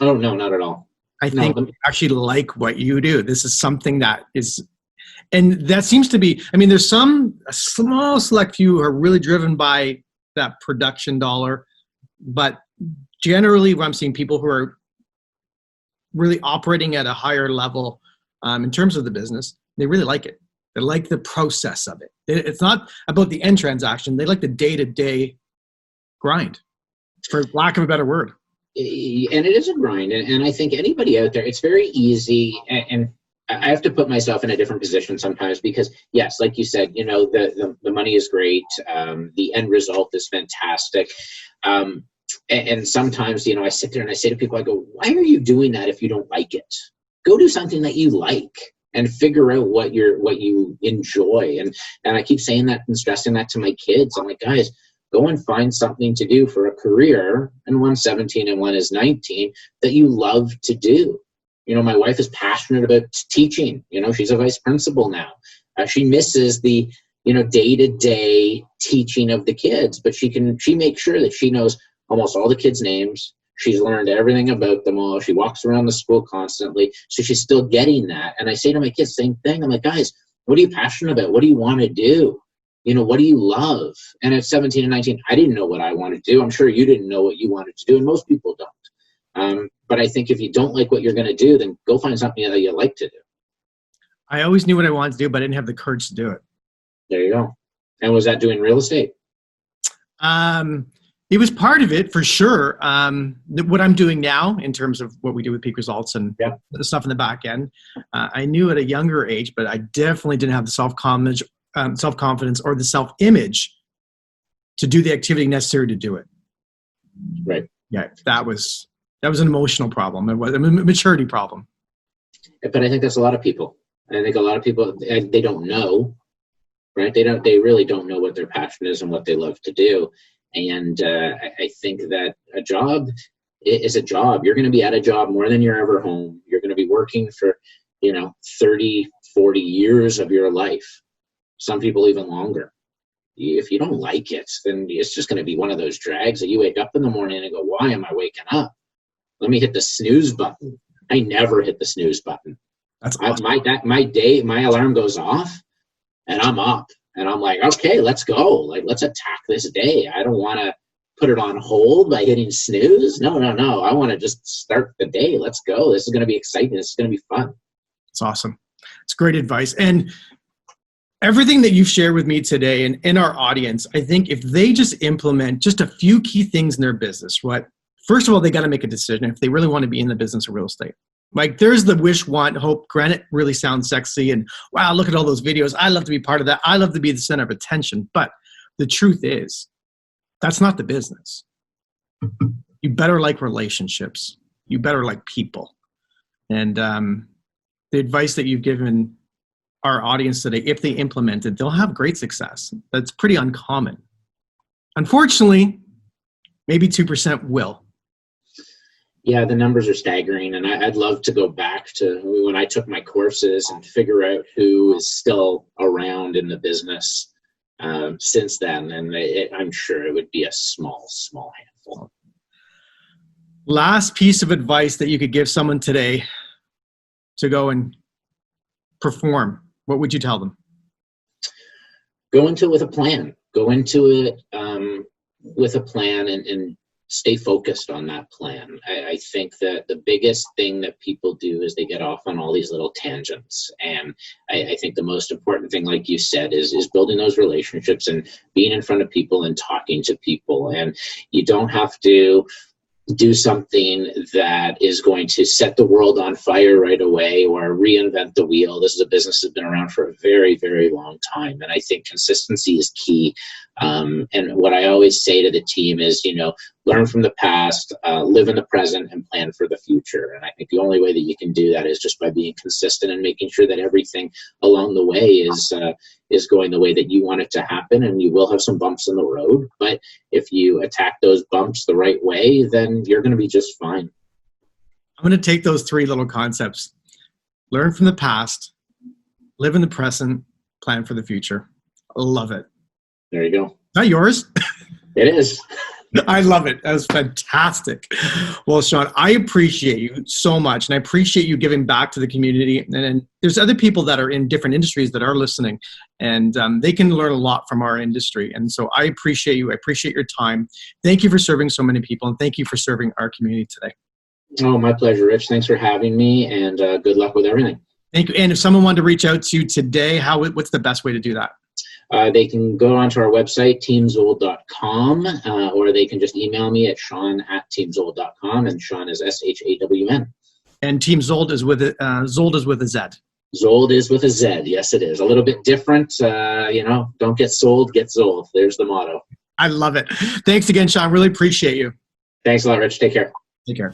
Oh, no, not at all. I think you actually like what you do. This is something that is, and that seems to be, I mean, there's a small select few who are really driven by that production dollar, but generally I'm seeing people who are really operating at a higher level in terms of the business. They really like it. They like the process of it. It's not about the end transaction. They like the day-to-day grind, for lack of a better word. And it is a grind. And I think anybody out there, it's very easy. And I have to put myself in a different position sometimes because, yes, like you said, the money is great. The end result is fantastic. And sometimes, I sit there and I say to people, I go, why are you doing that if you don't like it? Go do something that you like and figure out what you enjoy. And I keep saying that and stressing that to my kids. I'm like, guys, go and find something to do for a career. And one's 17 and one is 19 that you love to do. My wife is passionate about teaching. She's a vice principal now. She misses the, day-to-day teaching of the kids, but she makes sure that she knows almost all the kids' names. She's learned everything about them all. She walks around the school constantly. So she's still getting that. And I say to my kids, same thing. I'm like, guys, what are you passionate about? What do you want to do? What do you love? And at 17 and 19, I didn't know what I wanted to do. I'm sure you didn't know what you wanted to do. And most people don't. But I think if you don't like what you're going to do, then go find something that you like to do. I always knew what I wanted to do, but I didn't have the courage to do it. There you go. And was that doing real estate? It was part of it for sure. What I'm doing now in terms of what we do with Peak Results and the stuff in the back end, I knew at a younger age, but I definitely didn't have the self-confidence or the self-image to do the activity necessary to do it. Right. Yeah, that was an emotional problem. It was a maturity problem. But I think that's a lot of people. I think a lot of people, they don't know, right? They really don't know what their passion is and what they love to do. And I think that a job is a job. You're going to be at a job more than you're ever home. You're going to be working for, 30, 40 years of your life. Some people even longer. If you don't like it, then it's just going to be one of those drags that you wake up in the morning and go, why am I waking up? Let me hit the snooze button. I never hit the snooze button. That's awesome. My alarm goes off and I'm up. And I'm like, okay, let's go. Let's attack this day. I don't want to put it on hold by hitting snooze. No. I want to just start the day. Let's go. This is going to be exciting. This is going to be fun. It's awesome. It's great advice. And everything that you've shared with me today and in our audience, I think if they just implement just a few key things in their business, right? First of all, they got to make a decision if they really want to be in the business of real estate. Like there's the wish, want, hope. Granted, really sounds sexy and wow, look at all those videos. I love to be part of that. I love to be the center of attention. But the truth is, that's not the business. You better like relationships. You better like people. And the advice that you've given our audience today, if they implement it, they'll have great success. That's pretty uncommon. Unfortunately, maybe 2% will. Yeah, the numbers are staggering, and I'd love to go back to when I took my courses and figure out who is still around in the business since then, and I'm sure it would be a small handful. Last piece of advice that you could give someone today to go and perform, what would you tell them? Go into it with a plan. Go into it with a plan and stay focused on that plan. I think that the biggest thing that people do is they get off on all these little tangents. And I think the most important thing, like you said, is building those relationships and being in front of people and talking to people. And you don't have to do something that is going to set the world on fire right away or reinvent the wheel. This is a business that's been around for a very, very long time. And I think consistency is key. And what I always say to the team is, learn from the past, live in the present, and plan for the future. And I think the only way that you can do that is just by being consistent and making sure that everything along the way is going the way that you want it to happen. And you will have some bumps in the road, but if you attack those bumps the right way, then you're going to be just fine. I'm going to take those three little concepts. Learn from the past, live in the present, plan for the future. I love it. There you go. Is that yours? It is. I love it. That was fantastic. Well, Shawn, I appreciate you so much. And I appreciate you giving back to the community. And there's other people that are in different industries that are listening. And they can learn a lot from our industry. And so I appreciate you. I appreciate your time. Thank you for serving so many people. And thank you for serving our community today. Oh, my pleasure, Rich. Thanks for having me. And good luck with everything. Thank you. And if someone wanted to reach out to you today, what's the best way to do that? They can go onto our website, teamzold.com, or they can just email me at Shawn@teamzold.com, and Shawn is SHAWN. And Team Zold is with Zold is with a Z. Zold is with a Z. Yes, it is. A little bit different. Don't get sold, get Zold. There's the motto. I love it. Thanks again, Shawn. Really appreciate you. Thanks a lot, Rich. Take care. Take care.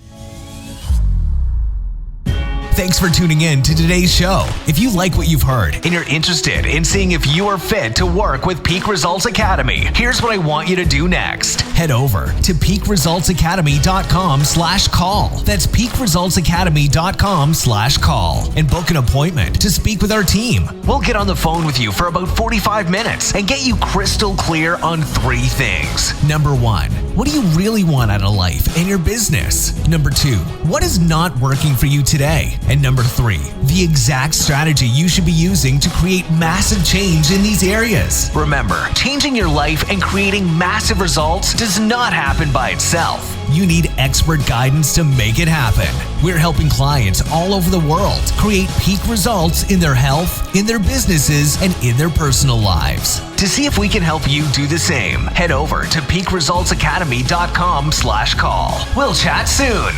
Thanks for tuning in to today's show. If you like what you've heard and you're interested in seeing if you are fit to work with Peak Results Academy, here's what I want you to do next. Head over to peakresultsacademy.com/call. That's peakresultsacademy.com/call and book an appointment to speak with our team. We'll get on the phone with you for about 45 minutes and get you crystal clear on 3 things. Number 1, what do you really want out of life and your business? Number 2, what is not working for you today? And number 3, the exact strategy you should be using to create massive change in these areas. Remember, changing your life and creating massive results does not happen by itself. You need expert guidance to make it happen. We're helping clients all over the world create peak results in their health, in their businesses, and in their personal lives. To see if we can help you do the same, head over to peakresultsacademy.com/call. We'll chat soon.